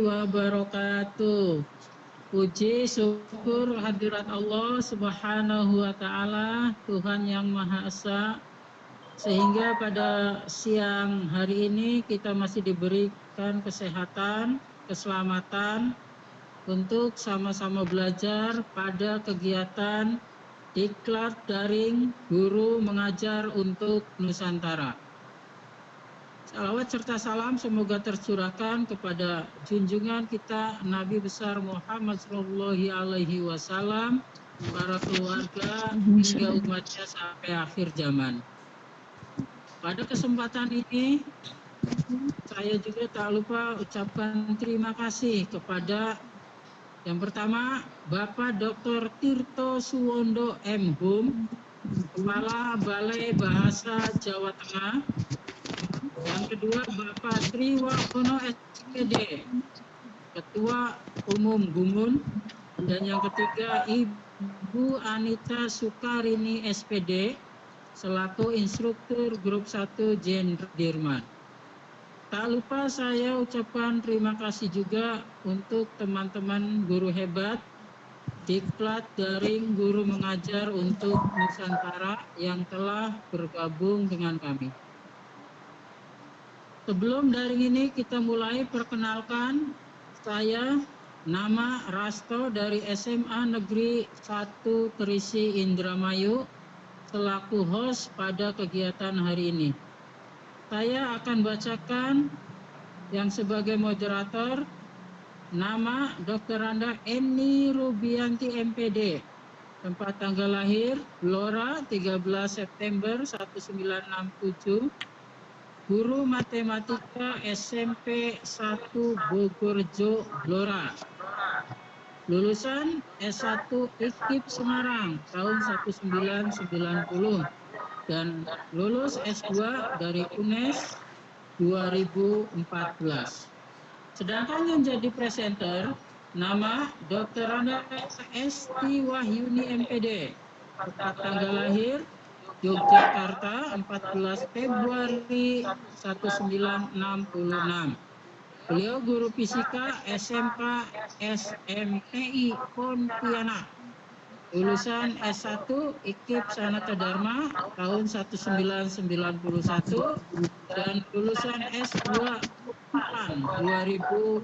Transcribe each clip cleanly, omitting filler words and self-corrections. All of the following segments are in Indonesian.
wabarakatuh. Puji syukur hadirat Allah Subhanahu wa Ta'ala, Tuhan yang Maha Esa, sehingga pada siang hari ini kita masih diberikan kesehatan, keselamatan untuk sama-sama belajar pada kegiatan Diklat Daring Guru Mengajar untuk Nusantara. Salawat serta salam semoga tercurahkan kepada junjungan kita Nabi besar Muhammad Sallallahu Alaihi Wasallam, para keluarga hingga umatnya sampai akhir zaman. Pada kesempatan ini saya juga tak lupa ucapkan terima kasih kepada yang pertama Bapak Dr. Tirto Suwondo M. Hum, Kepala Balai Bahasa Jawa Tengah. Yang kedua Bapak Triwakono SPD, Ketua Umum Gumun. Dan yang ketiga Ibu Anita Sukarini SPD, selaku instruktur grup 1 Jenderman. Tak lupa saya ucapkan terima kasih juga untuk teman-teman guru hebat Diklat Daring Guru Mengajar untuk Nusantara yang telah bergabung dengan kami. Sebelum daring ini kita mulai, perkenalkan saya nama Rasto dari SMA Negeri 1 Terisi Indramayu selaku host pada kegiatan hari ini. Saya akan bacakan yang sebagai moderator nama Dr. Anda Eni Rubianti MPD, tempat tanggal lahir Blora 13 September 1967, Guru Matematika SMP 1 Bogorjo Blora. Lulusan S1 IKIP Semarang tahun 1990 dan lulus S2 dari UNES 2014. Sedangkan yang jadi presenter nama Dr. Anda Esti Wahyuni MPD, tempat tanggal lahir Yogyakarta 14 Februari 1966. Beliau guru fisika SMK SMPI Pontianak. Lulusan S1 IKIP Sanata Dharma tahun 1991 dan lulusan S2 tahun 2011.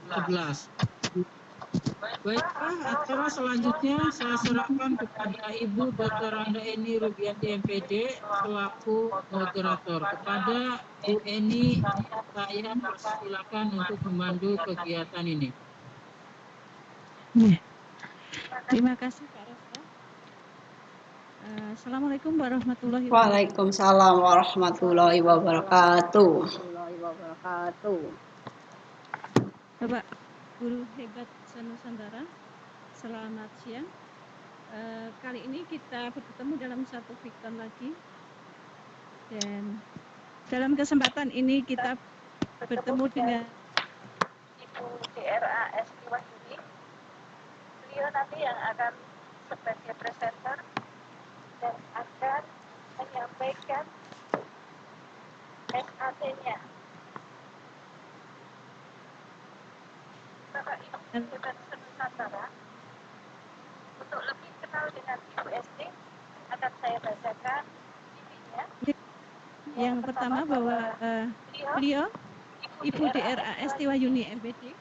Baiklah, acara selanjutnya saya serahkan kepada Ibu Dr. Anda Eni Rubianti MPD selaku moderator. Kepada Bu Eni, saya persilakan untuk memandu kegiatan ini. Terima kasih Pak Rasto. Assalamualaikum warahmatullahi wabarakatuh. Waalaikumsalam warahmatullahi wabarakatuh. Bapak Guru Hebat Nusantara, selamat siang. Kali ini kita bertemu dalam satu Victon lagi, dan dalam kesempatan ini kita bertemu dengan Ibu DRA Esti Wahyuni. Beliau nanti yang akan sebagai presenter dan akan menyampaikan SAT-nya. Bapak Ibu Hebat Nusantara, untuk lebih kenal dengan Ibu Esti, akan saya bacakan CV-nya. Yang pertama bahwa beliau Ibu DRA Esti Wahyuni MPD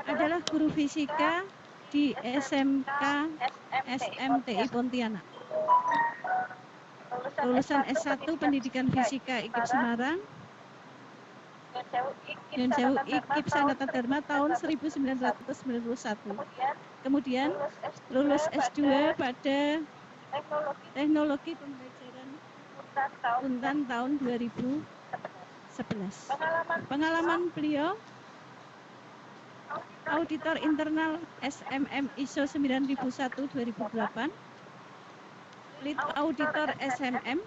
adalah guru fisika di SMK SMTI Pontianak. Lulusan S1 Pendidikan Fisika IKIP Semarang dan jauh IKIP Sanata Dharma tahun 1991. Kemudian lulus S2 pada Teknologi Pembelajaran Puntan tahun 2011. Pengalaman beliau auditor internal SMM ISO 9001/2008, lead auditor SMM,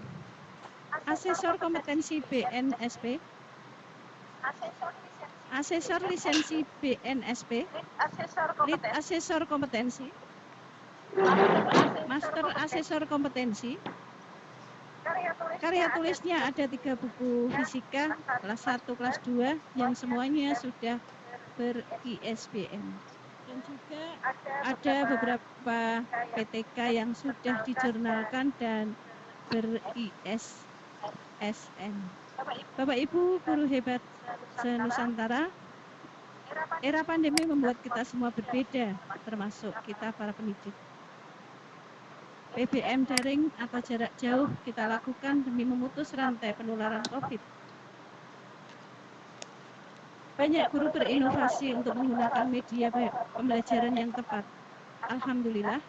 asesor kompetensi BNSP, asesor lisensi BNSP, lead asesor kompetensi, master asesor kompetensi. Karya tulisnya ada 3 buku fisika kelas 1, kelas 2 yang semuanya sudah ber-ISBN. Dan juga ada beberapa PTK yang sudah dijurnalkan dan ber-ISSN. Bapak Ibu guru hebat se-Nusantara, era pandemi membuat kita semua berbeda, termasuk kita para pendidik. PBM daring atau jarak jauh kita lakukan demi memutus rantai penularan COVID. Banyak guru berinovasi untuk menggunakan media pembelajaran yang tepat. Alhamdulillah,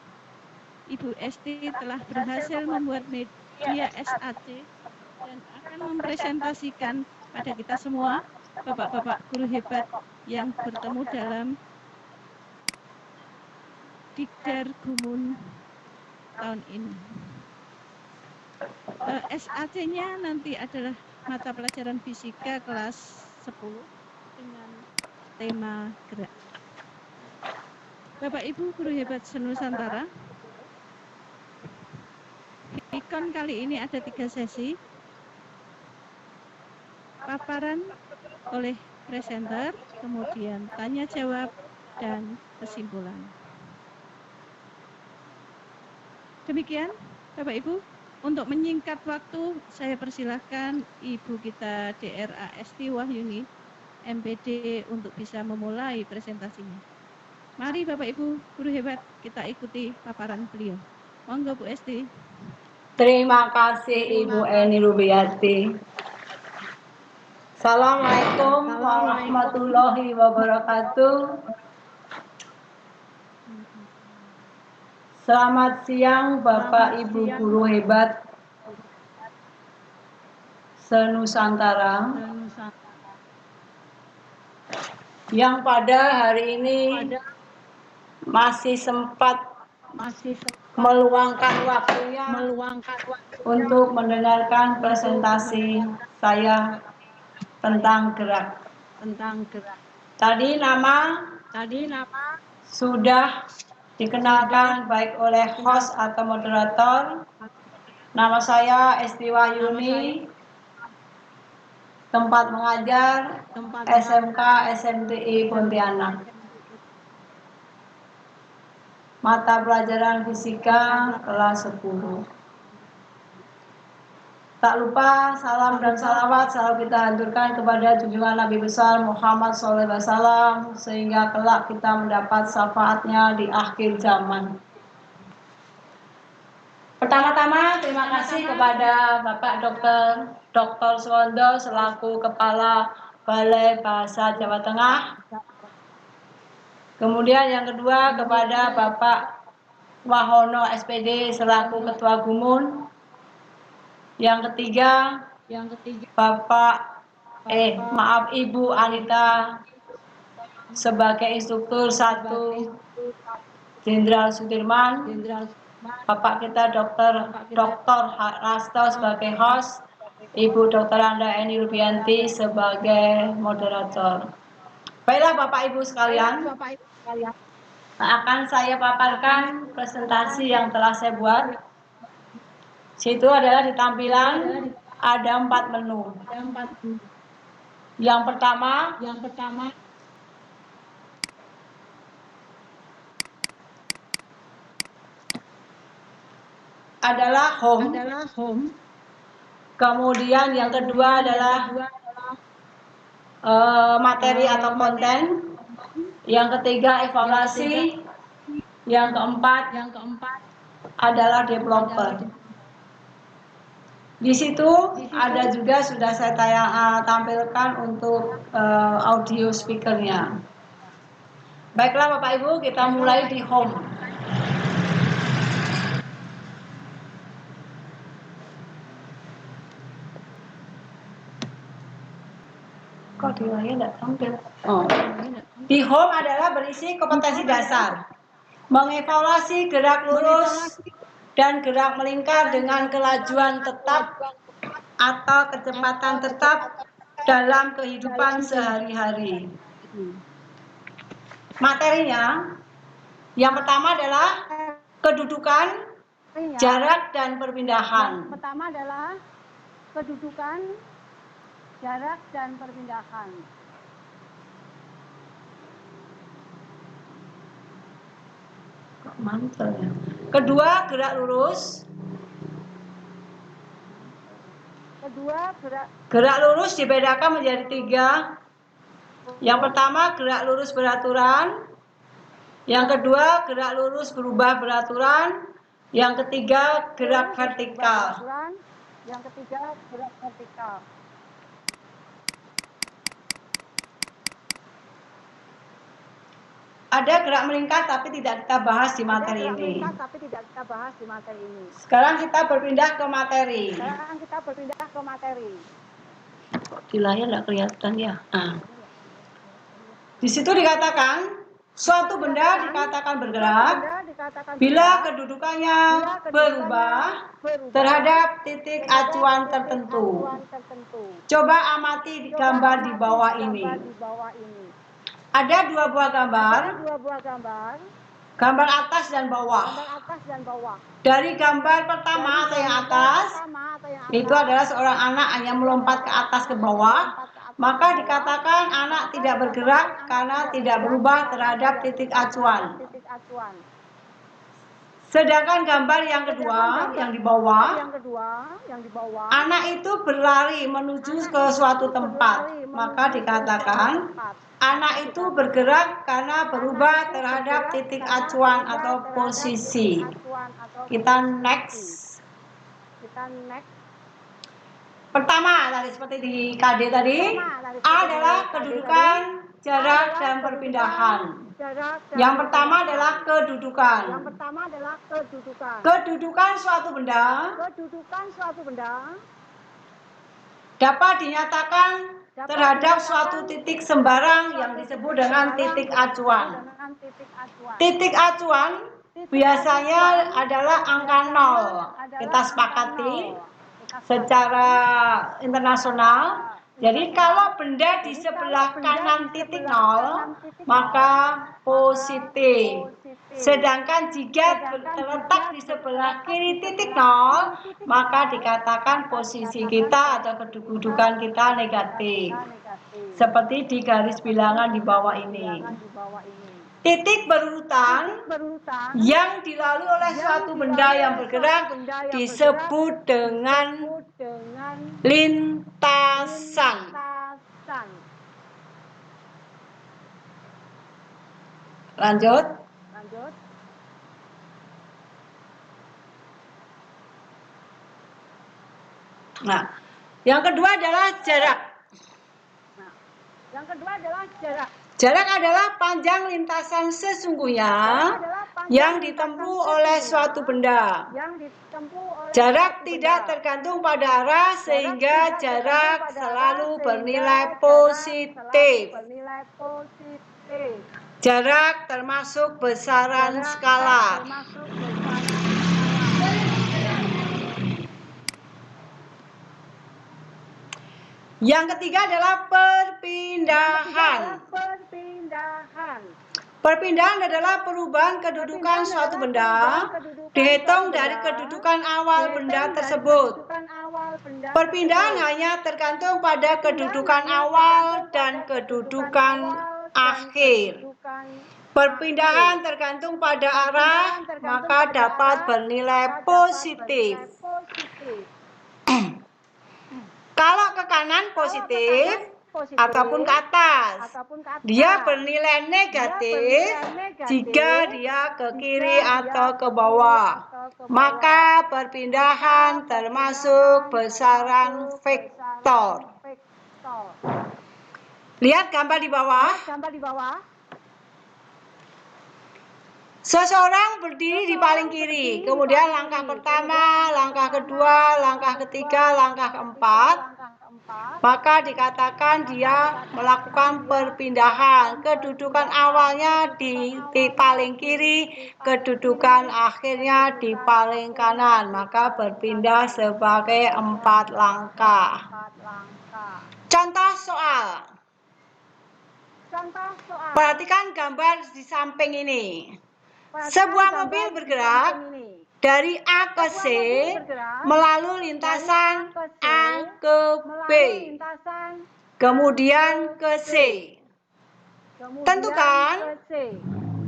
Ibu Esti telah berhasil membuat media SAT dan akan mempresentasikan pada kita semua, Bapak-bapak guru hebat yang bertemu dalam Dikdar Gumun tahun ini. SAT-nya nanti adalah mata pelajaran fisika kelas 10 dengan tema gerak. Bapak Ibu guru hebat se-Nusantara, Vikon kali ini ada 3 sesi. Paparan oleh presenter, kemudian tanya jawab dan kesimpulan. Demikian Bapak Ibu, untuk menyingkat waktu saya persilahkan Ibu kita DRA Esti Wahyuni MPD untuk bisa memulai presentasinya. Mari Bapak Ibu guru hebat, kita ikuti paparan beliau. Monggo Bu Esti. Terima kasih Ibu Eni Rubiati. Assalamualaikum warahmatullahi wabarakatuh. Selamat siang Bapak Ibu guru hebat se-Nusantara yang pada hari ini masih sempat meluangkan waktunya untuk mendengarkan presentasi saya tentang gerak. Tadi nama sudah dikenalkan baik oleh host atau moderator. Nama saya Esti Wahyuni, tempat mengajar SMK SMTI Pontianak. Mata pelajaran fisika kelas 10. Tak lupa salam dan salawat selalu kita haturkan kepada junjungan Nabi besar Muhammad SAW sehingga kelak kita mendapat syafaatnya di akhir zaman. Pertama-tama terima kasih kepada Bapak Dr. Suwondo selaku Kepala Balai Bahasa Jawa Tengah. Kemudian yang kedua kepada Bapak Wahono SPD selaku Ketua Gumun. Yang ketiga Ibu Anita sebagai instruktur 1 Jenderal Sudirman. Bapak kita Dr. Rasto sebagai host, Ibu Dr. Anda Eni Rubianti sebagai moderator. Baiklah Bapak Ibu sekalian, akan saya paparkan presentasi yang telah saya buat. Situ adalah di tampilan ada 4 menu. Yang pertama adalah home. Kemudian yang kedua adalah materi atau konten. Yang ketiga evaluasi. Yang keempat adalah developer. Di situ ada juga sudah saya tampilkan untuk audio speakernya. Baiklah Bapak Ibu, kita mulai di home. Kok di layar tidak tampil? Oh. Di home adalah berisi kompetensi dasar, mengevaluasi gerak lurus dan gerak melingkar dengan kelajuan tetap atau kecepatan tetap dalam kehidupan sehari-hari. Materinya, yang pertama adalah kedudukan, jarak, dan perpindahan. Mantel ya. Kedua, gerak lurus. Gerak lurus dibedakan menjadi 3. Yang pertama, gerak lurus beraturan. Yang kedua, gerak lurus berubah beraturan. Yang ketiga, gerak vertikal. Yang ketiga, gerak vertikal. Ada gerak melingkar tapi tidak kita bahas di materi ini. Sekarang kita berpindah ke materi. Di layar nggak kelihatan ya. Di situ dikatakan suatu benda dikatakan bergerak bila kedudukannya berubah terhadap titik acuan tertentu. Coba amati di gambar di bawah ini. Ada 2 buah gambar. Gambar atas dan bawah. Dari gambar pertama atau yang atas, itu adalah seorang anak yang melompat ke atas ke bawah, maka dikatakan anak tidak bergerak karena tidak berubah terhadap titik acuan. Sedangkan gambar yang kedua, yang di bawah, anak itu berlari menuju ke suatu tempat, maka dikatakan anak itu bergerak karena berubah terhadap titik acuan atau posisi. Kita next. Pertama, tadi seperti di KD tadi, A adalah kedudukan, jarak, dan perpindahan. Yang pertama adalah kedudukan. Kedudukan suatu benda dapat dinyatakan terhadap suatu titik sembarang yang disebut dengan titik acuan. Titik acuan biasanya adalah angka 0. Kita sepakati secara internasional. Jadi kalau benda di sebelah kanan titik 0, maka positif. Sedangkan jika terletak di sebelah kiri titik 0, maka dikatakan posisi kita atau kedudukan kita negatif. Seperti di garis bilangan di bawah ini. Titik berurutan yang dilalui oleh suatu benda yang bergerak disebut dengan lintasan. Lanjut. Nah, yang kedua adalah jarak. Jarak adalah panjang lintasan sesungguhnya yang ditempuh oleh suatu benda. Jarak tidak tergantung pada arah sehingga jarak selalu bernilai positif. Jarak termasuk besaran skalar. Yang ketiga adalah perpindahan. Perpindahan adalah perubahan kedudukan suatu benda dihitung dari kedudukan awal benda tersebut. Perpindahan hanya tergantung pada kedudukan awal dan kedudukan akhir. Perpindahan tergantung pada arah, maka dapat bernilai positif. Kalau ke kanan positif ataupun ke atas, dia bernilai negatif jika dia ke kiri atau ke bawah. Maka perpindahan termasuk besaran vektor. Lihat gambar di bawah. Seseorang berdiri di paling kiri, kemudian langkah pertama, langkah kedua, langkah ketiga, langkah keempat, maka dikatakan dia melakukan perpindahan. Kedudukan awalnya di paling kiri, kedudukan akhirnya di paling kanan, maka berpindah sebagai 4 langkah. Contoh soal. Perhatikan gambar di samping ini. Sebuah mobil bergerak dari A ke C melalui lintasan A ke B, kemudian ke C. Tentukan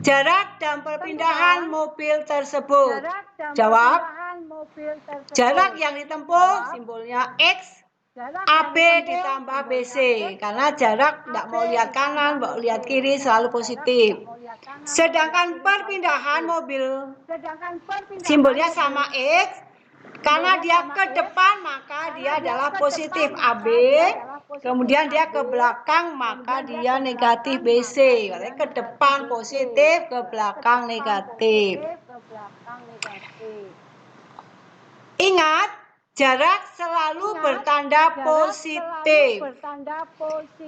Jarak dan perpindahan mobil tersebut. Jawab. Jarak yang ditempuh simbolnya X, AB ditambah BC. Karena jarak tidak mau lihat kanan, mau lihat kiri selalu positif. Sedangkan perpindahan mobil simbolnya sama X. Karena dia ke depan maka dia adalah positif AB, kemudian dia ke belakang maka dia negatif BC. Ke depan positif, ke belakang negatif. Ingat, jarak selalu bertanda positif,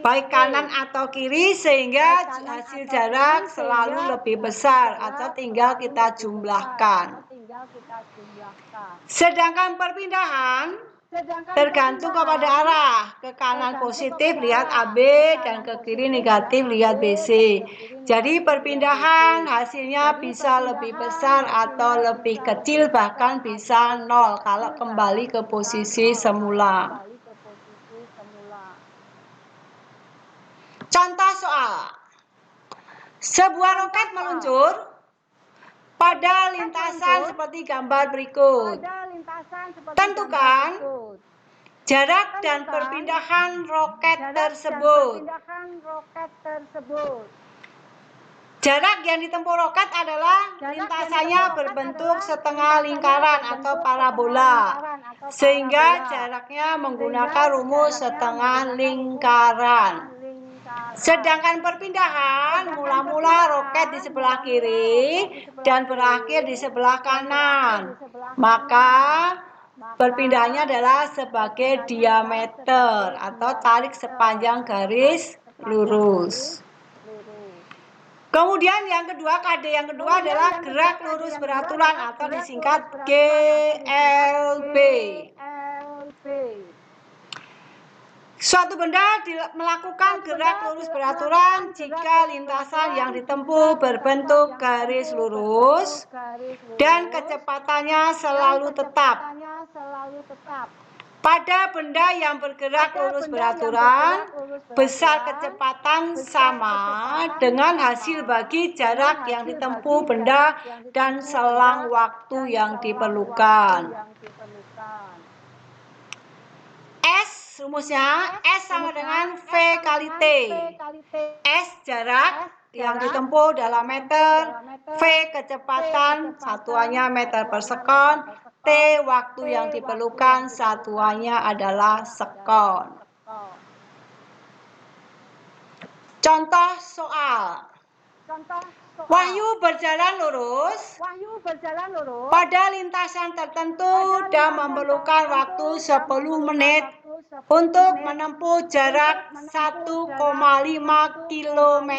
baik kanan atau kiri, sehingga hasil jarak selalu lebih besar atau tinggal kita jumlahkan. Sedangkan perpindahan tergantung kepada arah. Ke kanan positif lihat AB dan ke kiri negatif lihat BC. Jadi perpindahan hasilnya bisa lebih besar atau lebih kecil, bahkan bisa 0 kalau kembali ke posisi semula. Contoh soal. Sebuah roket meluncur pada lintasan seperti gambar berikut. Tentukan jarak dan perpindahan roket tersebut. Jarak yang ditempuh roket adalah lintasannya berbentuk setengah lingkaran atau parabola, sehingga jaraknya menggunakan rumus setengah lingkaran. Sedangkan perpindahan mula-mula roket di sebelah kiri dan berakhir di sebelah kanan. Maka perpindahannya adalah sebagai diameter atau tarik sepanjang garis lurus. Kemudian yang kedua, KD yang kedua adalah gerak lurus beraturan atau disingkat GLB. Suatu benda melakukan gerak lurus beraturan jika lintasan yang ditempuh berbentuk garis lurus dan kecepatannya selalu tetap. Pada benda yang bergerak lurus beraturan, besar kecepatan sama dengan hasil bagi jarak yang ditempuh benda dan selang waktu yang diperlukan. S rumusnya, S sama dengan V kali T. S jarak yang ditempuh dalam meter, V kecepatan satuannya meter per sekon, T waktu yang diperlukan satuannya adalah sekon. Contoh soal. Wahyu berjalan lurus pada lintasan tertentu dan memerlukan waktu 10 menit untuk menempuh jarak 1,5 km.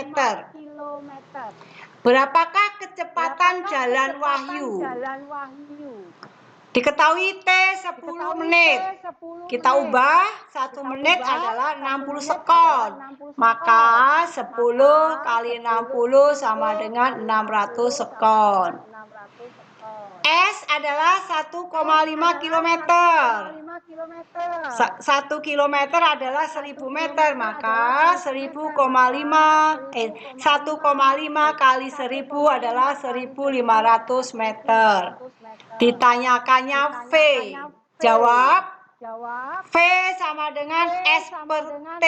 Berapakah kecepatan jalan Wahyu? Diketahui T 10 menit. Kita ubah 1 menit adalah 60 sekon. Maka 10 kali 60 sama dengan 600 sekon. S adalah 1,5 km. 1 km adalah 1000 meter, maka 1,5 kali 1000 adalah 1500 meter. Ditanyakannya V. Jawab. V sama dengan S per T.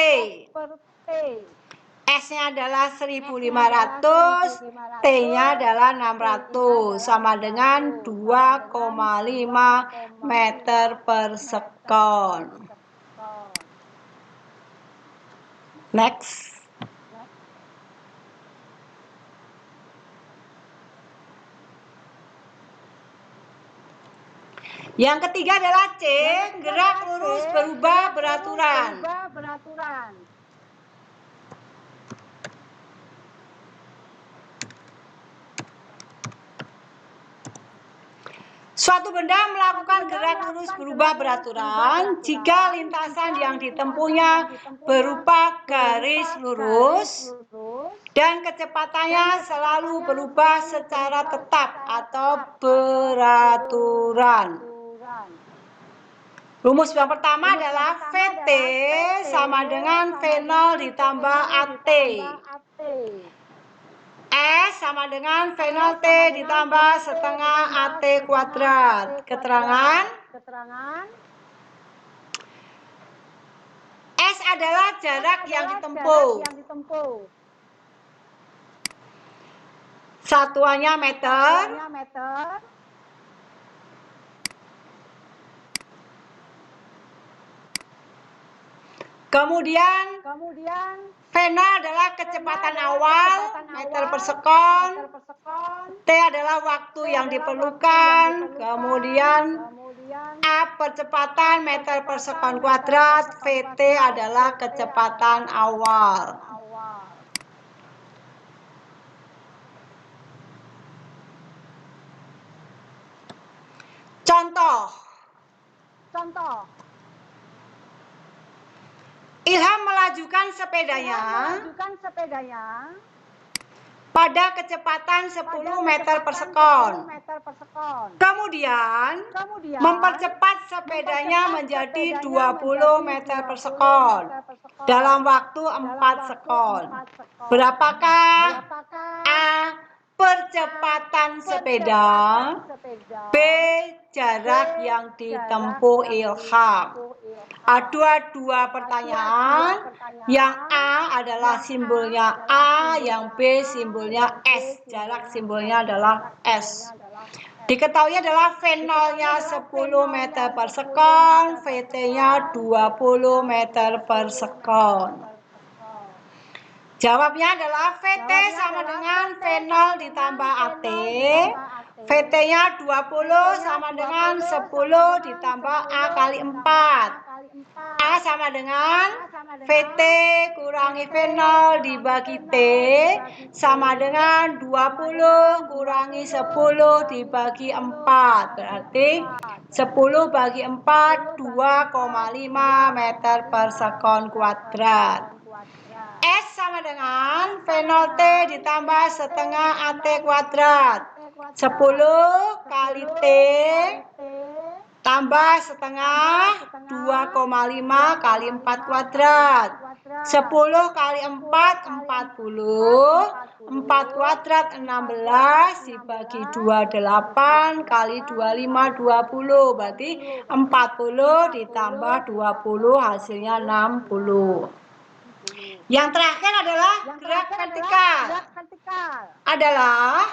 S-nya adalah 1500, T-nya adalah 600, sama dengan 2,5 meter per sekon. Next. Yang ketiga adalah C, gerak lurus berubah beraturan. Suatu benda melakukan gerak lurus berubah beraturan jika lintasan yang ditempuhnya berupa garis lurus dan kecepatannya selalu berubah secara tetap atau beraturan. Rumus yang pertama adalah VT sama dengan V0 ditambah AT. S sama dengan V0 T ditambah setengah AT kuadrat. Keterangan S adalah jarak yang ditempuh. Satuannya meter. Kemudian V0 adalah kecepatan awal meter per sekon. T adalah waktu yang diperlukan. Kemudian A percepatan meter per sekon kuadrat. VT adalah kecepatan awal. Contoh. Ilham melajukan sepedanya pada kecepatan 10 meter per sekon. Kemudian mempercepat sepedanya menjadi 20 meter per sekon dalam waktu 4 sekon. Berapakah A. percepatan sepeda, B. jarak yang ditempuh Ilham? Ada dua pertanyaan. Yang A adalah simbolnya A, yang B simbolnya S. Jarak simbolnya adalah S. Diketahui adalah V0-nya 10 meter per sekon, VT-nya 20 meter per sekon. Jawabnya adalah VT sama dengan V0 ditambah AT. VT-nya 20 sama dengan 10 ditambah A kali 4. A sama dengan VT kurangi V0 dibagi T sama dengan 20 kurangi 10 dibagi 4. Berarti 10 bagi 4 2,5 meter per sekon kuadrat. S sama dengan V0 T ditambah setengah AT kuadrat. 10 kali T tambah setengah 2,5 kali 4 kuadrat. 10 kali 4 40. 4 kuadrat 16 dibagi 28 kali 25 20. Berarti 40 ditambah 20 hasilnya 60. Yang terakhir adalah gerak vertikal. Adalah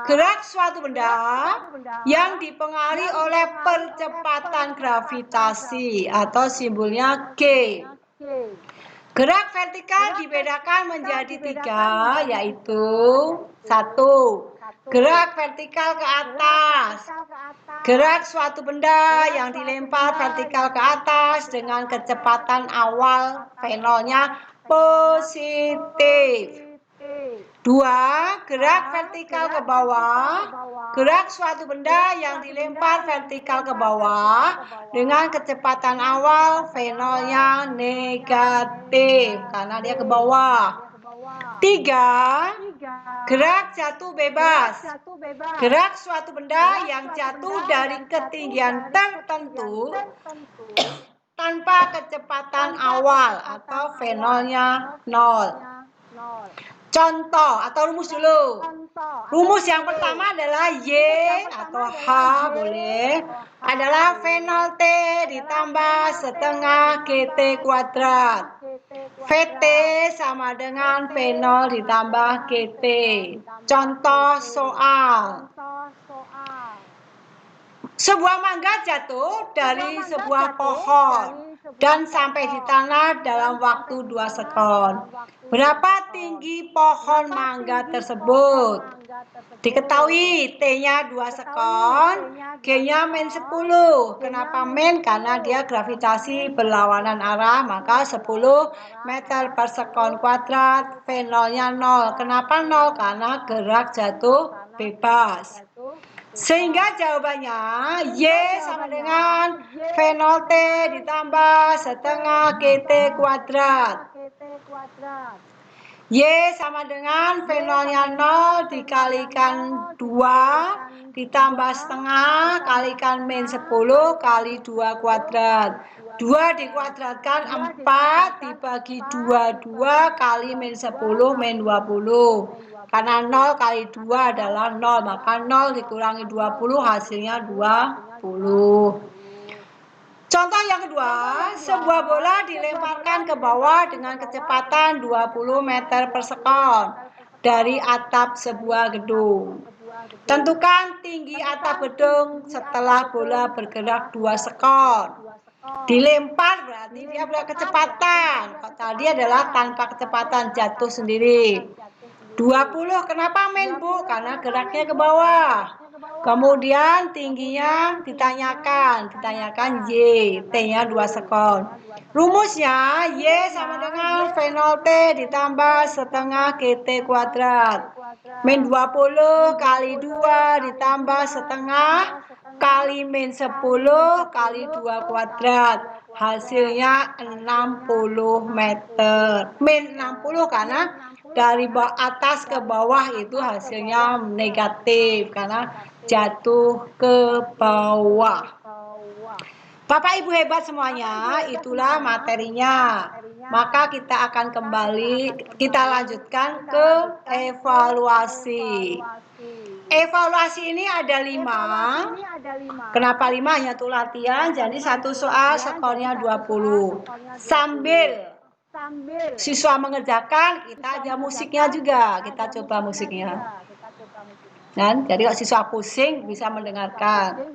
gerak suatu benda yang dipengaruhi oleh percepatan gravitasi atau simbolnya G. Gerak vertikal dibedakan menjadi 3, yaitu 1. Gerak vertikal ke atas. Gerak suatu benda yang dilempar vertikal ke atas dengan kecepatan awal V0-nya positif. 2. Gerak vertikal ke bawah. Gerak suatu benda yang dilempar vertikal ke bawah dengan kecepatan awal V0-nya negatif karena dia ke bawah. 3. Gerak jatuh bebas. Gerak suatu benda yang jatuh dari ketinggian tertentu tanpa kecepatan awal atau V0-nya 0. Contoh atau rumus dulu. Rumus yang pertama adalah Y atau H boleh. Adalah V0 T ditambah setengah GT kuadrat. VT sama dengan V0 ditambah GT. Contoh soal. Sebuah mangga jatuh dari sebuah pohon dan sampai di tanah dalam waktu 2 sekon. Berapa tinggi pohon mangga tersebut? Diketahui T-nya 2 sekon, G-nya min 10. Kenapa min? Karena dia gravitasi berlawanan arah, maka 10 meter per sekon kuadrat, V0-nya 0. Kenapa 0? Karena gerak jatuh bebas. Sehingga jawabannya Y sama dengan V0 T ditambah setengah GT kuadrat. Y sama dengan V0-nya 0 dikalikan 2 ditambah setengah kalikan min 10 kali 2 kuadrat. 2 dikuadratkan 4 dibagi 2 kali min 10 min 20. Karena 0 kali 2 adalah 0, maka 0 dikurangi 20 hasilnya 20. Contoh yang kedua, sebuah bola dilemparkan ke bawah dengan kecepatan 20 meter per sekon dari atap sebuah gedung. Tentukan tinggi atap gedung setelah bola bergerak 2 sekon. Dilempar berarti dia berkecepatan. Tadi adalah tanpa kecepatan, jatuh sendiri. 20, kenapa main Bu? Karena geraknya ke bawah. Kemudian tingginya ditanyakan Y, T-nya 2 sekon. Rumusnya Y sama dengan V0 T ditambah setengah GT kuadrat. Min 20 kali 2 ditambah setengah kali min 10 kali 2 kuadrat. Hasilnya 60 meter. Min 60 karena dari atas ke bawah itu hasilnya negatif karena jatuh ke bawah. Bapak Ibu hebat semuanya, itulah materinya. Maka kita akan kita lanjutkan ke evaluasi. Evaluasi ini ada 5. Kenapa 5? Hanya untuk latihan, jadi satu soal skornya 20. Sambil siswa mengerjakan, kita ada musiknya juga. Kita coba musiknya. Dan jadi kalau siswa pusing bisa mendengarkan.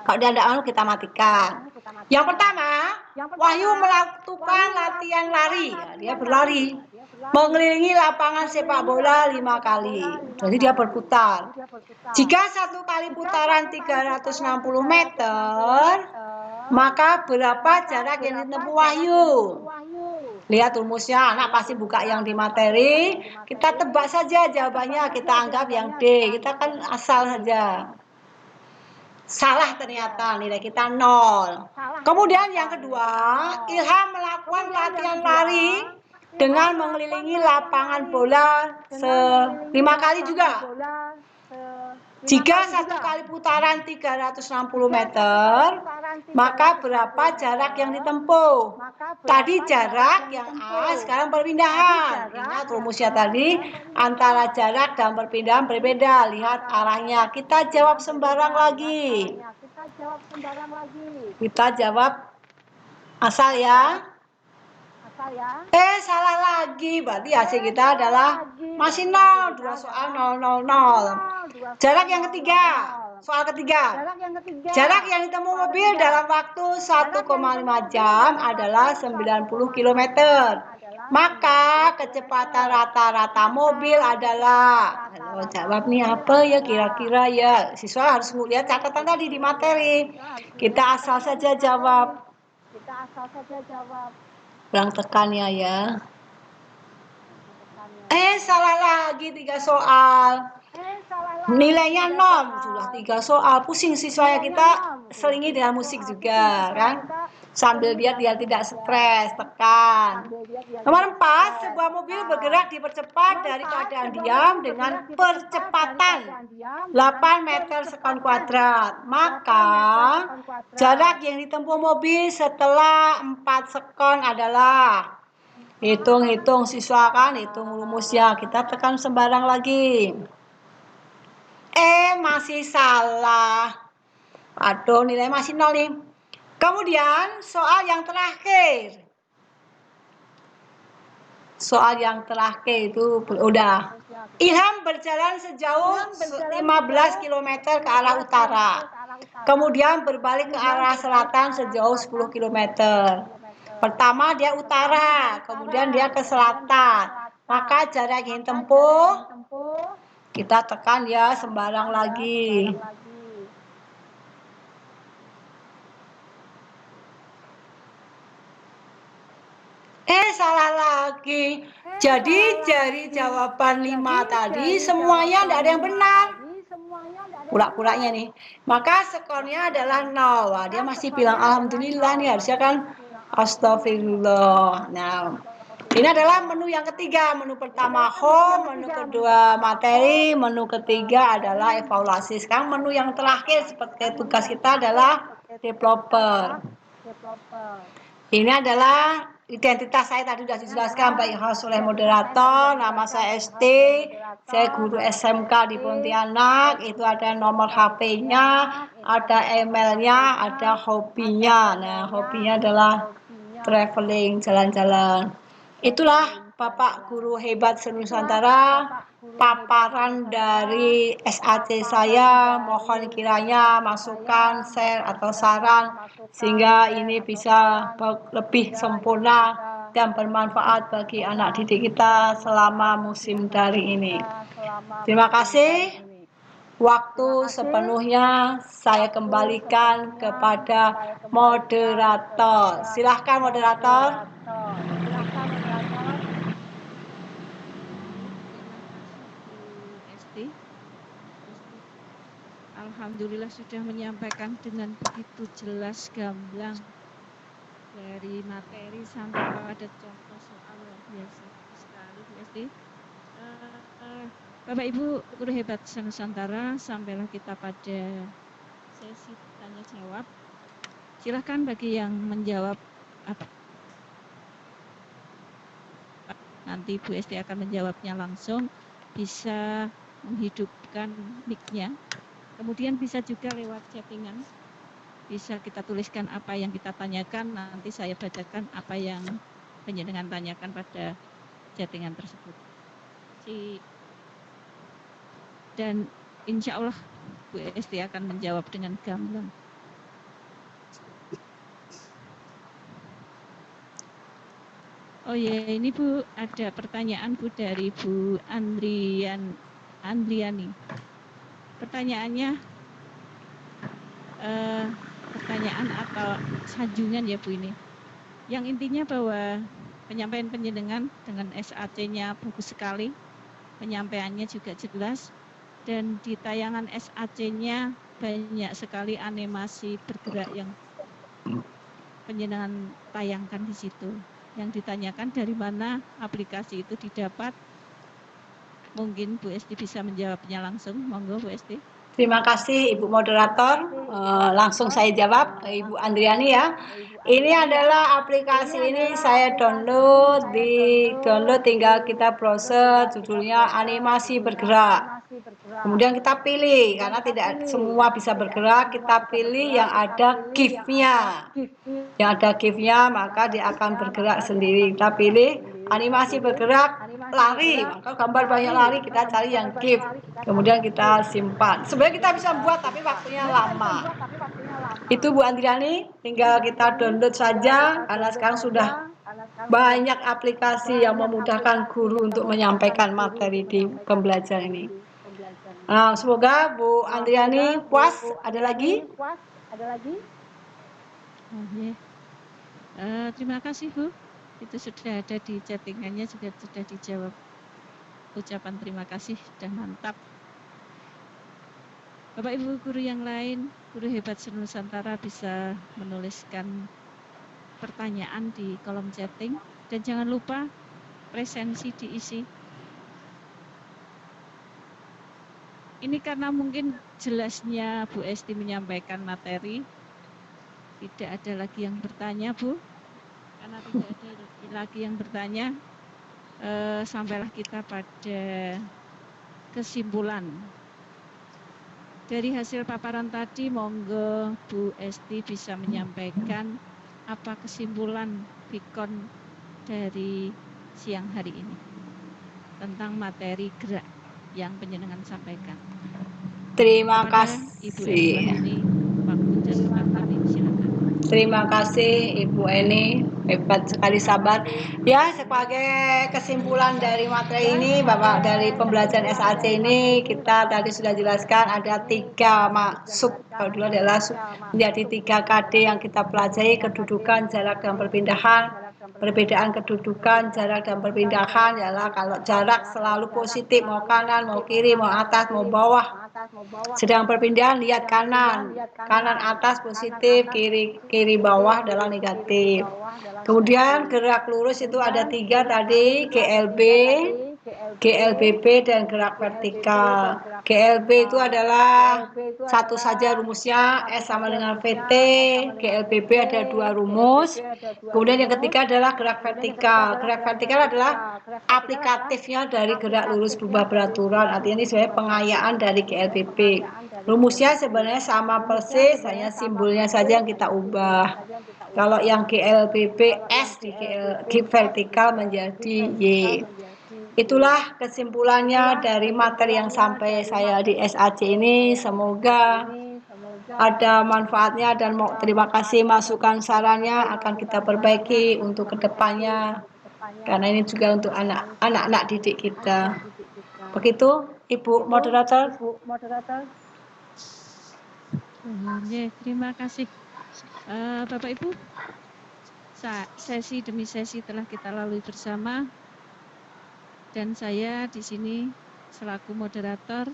Kalau dia tidak mau kita matikan. Yang pertama, Wahyu melakukan latihan lari. Dia berlari mengelilingi lapangan sepak bola 5 kali. Jadi dia berputar. Jika satu kali putaran 360 meter, maka berapa jarak yang ditempuh Wahyu? Lihat rumusnya, anak pasti buka yang di materi. Kita tebak saja jawabannya, kita anggap yang D. Kita kan asal saja. Salah ternyata, nilai kita 0. Kemudian yang kedua, Ilham melakukan latihan lari dengan mengelilingi lapangan bola 5 kali juga. Jika satu kali putaran 360 meter, maka berapa jarak yang ditempuh? Tadi jarak yang A, sekarang perpindahan. Ingat rumusnya tadi, antara jarak dan perpindahan berbeda. Lihat arahnya. Kita jawab sembarang lagi. Kita jawab asal ya. Salah lagi. Berarti hasil kita adalah masih 0. 2 soal 0, 0, 0. Jarak yang ketiga. Soal ketiga. Jarak yang ditempuh mobil dalam waktu 1,5 jam adalah 90 km. Maka kecepatan rata-rata mobil adalah, jawab nih apa ya kira-kira ya. Siswa harus melihat catatan tadi di materi. Kita asal saja jawab. Kurang tekannya ya. Salah lagi 3 soal. Nilainya 0. Sudah 3 soal. Pusing siswanya, kita selingi dengan musik juga kan. Sambil dia tidak stres, tekan. Nomor 4, sebuah mobil bergerak dipercepat dari keadaan diam dengan percepatan 8 meter sekon kuadrat. Maka jarak yang ditempuh mobil setelah 4 sekon adalah, hitung siswa kan, hitung rumusnya. Kita tekan sembarang lagi. Masih salah. Aduh, nilai masih 0 nih. Kemudian soal yang terakhir. Soal yang terakhir itu udah. Ilham berjalan sejauh 15 km ke arah utara. Kemudian berbalik ke arah selatan sejauh 10 km. Pertama dia utara, kemudian dia ke selatan. Maka jarak yang tempuh, kita tekan ya sembarang lagi. Salah lagi. Jadi dari jawaban 5 tadi semuanya tidak ada yang benar. Pura-puranya nih. Maka skornya adalah 0. Wah, dia masih bilang alhamdulillah nih, harusnya kan astagfirullah. Nah, ini adalah menu yang ketiga. Menu pertama home, menu kedua materi, menu ketiga adalah evaluasi. Sekarang menu yang terakhir seperti tugas kita adalah developer. Ini adalah identitas saya tadi sudah dijelaskan baik host oleh moderator, nama saya ST, saya guru SMK di Pontianak, itu ada nomor HP-nya, ada emailnya, ada hobinya. Nah, hobinya adalah traveling, jalan-jalan. Itulah Bapak Guru Hebat Senusantara, paparan dari SAC saya. Mohon kiranya masukan, share, atau saran sehingga ini bisa lebih sempurna dan bermanfaat bagi anak didik kita selama musim daring ini. Terima kasih. Waktu sepenuhnya saya kembalikan kepada moderator. Silahkan moderator. Bu Esti. Alhamdulillah sudah menyampaikan dengan begitu jelas, gamblang, dari materi sampai pada contoh soal, luar biasa sekali Bu Esti. Bapak Ibu Guru Hebat Senusantara, sampailah kita pada sesi tanya jawab. Silahkan bagi yang menjawab apa. Nanti Bu Esti akan menjawabnya langsung, bisa menghidupkan mic-nya. Kemudian bisa juga lewat chattingan, bisa kita tuliskan apa yang kita tanyakan, nanti saya bacakan apa yang penjenengan tanyakan pada chattingan tersebut. Dan insya Allah Bu Esti akan menjawab dengan gamblang. Oh ya, ini Bu, ada pertanyaan Bu dari Bu Andriani. Pertanyaannya, pertanyaan atau sanjungan ya Bu ini. Yang intinya bahwa penyampaian penjenengan dengan SAC-nya bagus sekali, penyampaiannya juga jelas, dan di tayangan SAC-nya banyak sekali animasi bergerak yang penjenengan tayangkan di situ. Yang ditanyakan dari mana aplikasi itu didapat, mungkin Bu Esti bisa menjawabnya langsung. Monggo Bu Esti. Terima kasih Ibu Moderator. Langsung saya jawab, Ibu Andriani ya. Ini adalah aplikasi ini saya download, tinggal kita browser, judulnya animasi bergerak. Kemudian kita pilih, karena tidak semua bisa bergerak, kita pilih yang ada GIF-nya. Yang ada GIF-nya maka dia akan bergerak sendiri. Kita pilih animasi bergerak, lari, maka gambar banyak lari, kita cari yang GIF. Kemudian kita simpan. Sebenarnya kita bisa buat tapi waktunya lama. Itu Bu Andriani, tinggal kita download saja karena sekarang sudah banyak aplikasi yang memudahkan guru untuk menyampaikan materi di pembelajaran ini. Nah, semoga Bu Andriani puas. Ada lagi? Oh, ya. Terima kasih Bu. Itu sudah ada di chattingannya, juga sudah dijawab. Ucapan terima kasih, sudah mantap. Bapak Ibu guru yang lain, Guru Hebat Senusantara bisa menuliskan pertanyaan di kolom chatting. Dan jangan lupa presensi diisi. Ini karena mungkin jelasnya Bu Esti menyampaikan materi, tidak ada lagi yang bertanya Bu. Karena tidak ada lagi yang bertanya, sampailah kita pada kesimpulan. Dari hasil paparan tadi, monggo Bu Esti bisa menyampaikan apa kesimpulan Vikon dari siang hari ini tentang materi gerak yang penjenengan sampaikan. Terima Kepada kasih. Ibu Eni, waktu dan tempat ini silakan. Terima kasih Ibu Eni, hebat sekali sabar. Ya, sebagai kesimpulan dari materi ini, Bapak, dari pembelajaran SAC ini, kita tadi sudah jelaskan ada 3 maksud. Kalau dulu adalah menjadi 3 KD yang kita pelajari, kedudukan, jarak, dan perpindahan. Perbedaan kedudukan, jarak, dan perpindahan adalah kalau jarak selalu positif, mau kanan, mau kiri, mau atas, mau bawah. Sedang perpindahan lihat kanan, kanan atas positif, kiri bawah adalah negatif. Kemudian gerak lurus itu ada 3 tadi, GLB, GLBB dan gerak vertikal. GLB itu adalah satu saja rumusnya, S sama dengan VT. GLBB ada 2 rumus. Kemudian yang ketiga adalah gerak vertikal. Gerak vertikal adalah aplikatifnya dari gerak lurus berubah beraturan. Artinya ini sebenarnya pengayaan dari GLBB. Rumusnya sebenarnya sama persis, hanya simbolnya saja yang kita ubah. Kalau yang GLBB S di vertikal menjadi Y. Itulah kesimpulannya dari materi yang sampai saya di SAC ini. Semoga ada manfaatnya dan terima kasih masukan sarannya akan kita perbaiki untuk kedepannya. Karena ini juga untuk anak-anak didik kita. Begitu, Ibu Moderator. Terima kasih. Bapak Ibu, sesi demi sesi telah kita lalui bersama. Dan saya di sini selaku moderator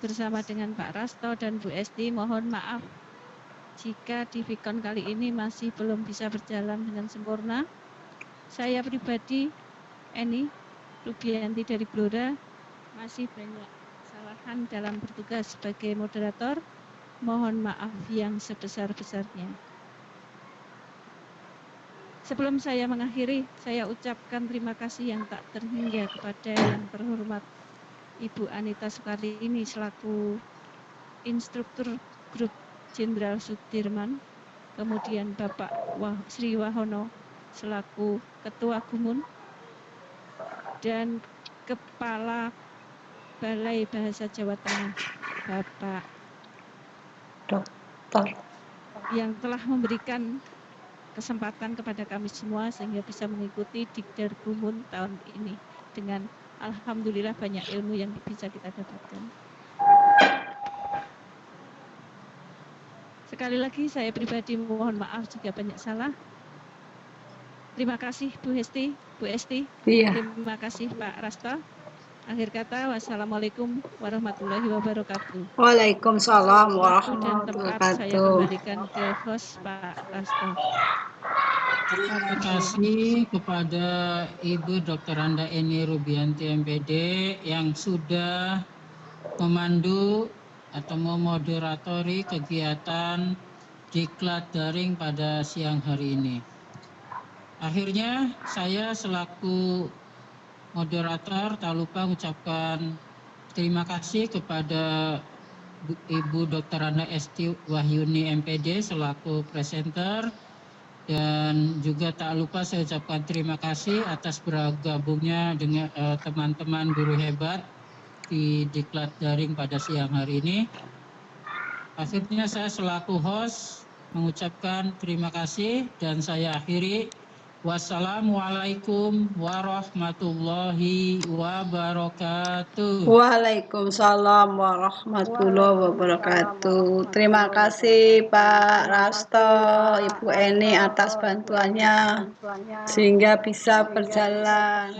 bersama dengan Pak Rasto dan Bu Esti, mohon maaf jika di Vicon kali ini masih belum bisa berjalan dengan sempurna. Saya pribadi, Eni Rubianti dari Blora, masih banyak kesalahan dalam bertugas sebagai moderator. Mohon maaf yang sebesar-besarnya. Sebelum saya mengakhiri, saya ucapkan terima kasih yang tak terhingga kepada yang terhormat Ibu Anita Sukarini selaku instruktur grup Jenderal Sudirman, kemudian Bapak Sri Wahono selaku Ketua Gumun, dan Kepala Balai Bahasa Jawa Tengah, Bapak Dokter, yang telah memberikan kesempatan kepada kami semua sehingga bisa mengikuti Dikder Gumun tahun ini dengan alhamdulillah banyak ilmu yang bisa kita dapatkan. Sekali lagi saya pribadi mohon maaf jika banyak salah. Terima kasih Bu Esti. Iya. Terima kasih Pak Rasto. Akhir kata, wassalamualaikum warahmatullahi wabarakatuh. Waalaikumsalam Waktu dan warahmatullahi tempat saya wabarakatuh. kembalikan ke host Pak Rasto. Terima kasih kepada Ibu Dr. Anda Eni Rubianti MPD yang sudah memandu atau memoderatori kegiatan diklat daring pada siang hari ini. Akhirnya saya selaku moderator tak lupa mengucapkan terima kasih kepada Ibu Dr. Anda Esti Wahyuni MPD selaku presenter. Dan juga tak lupa saya ucapkan terima kasih atas bergabungnya dengan teman-teman guru hebat di diklat daring pada siang hari ini. Akhirnya saya selaku host mengucapkan terima kasih dan saya akhiri. Wassalamualaikum warahmatullahi wabarakatuh. Waalaikumsalam warahmatullahi wabarakatuh. Terima kasih Pak Rasto, Ibu Eni atas bantuannya sehingga bisa berjalan.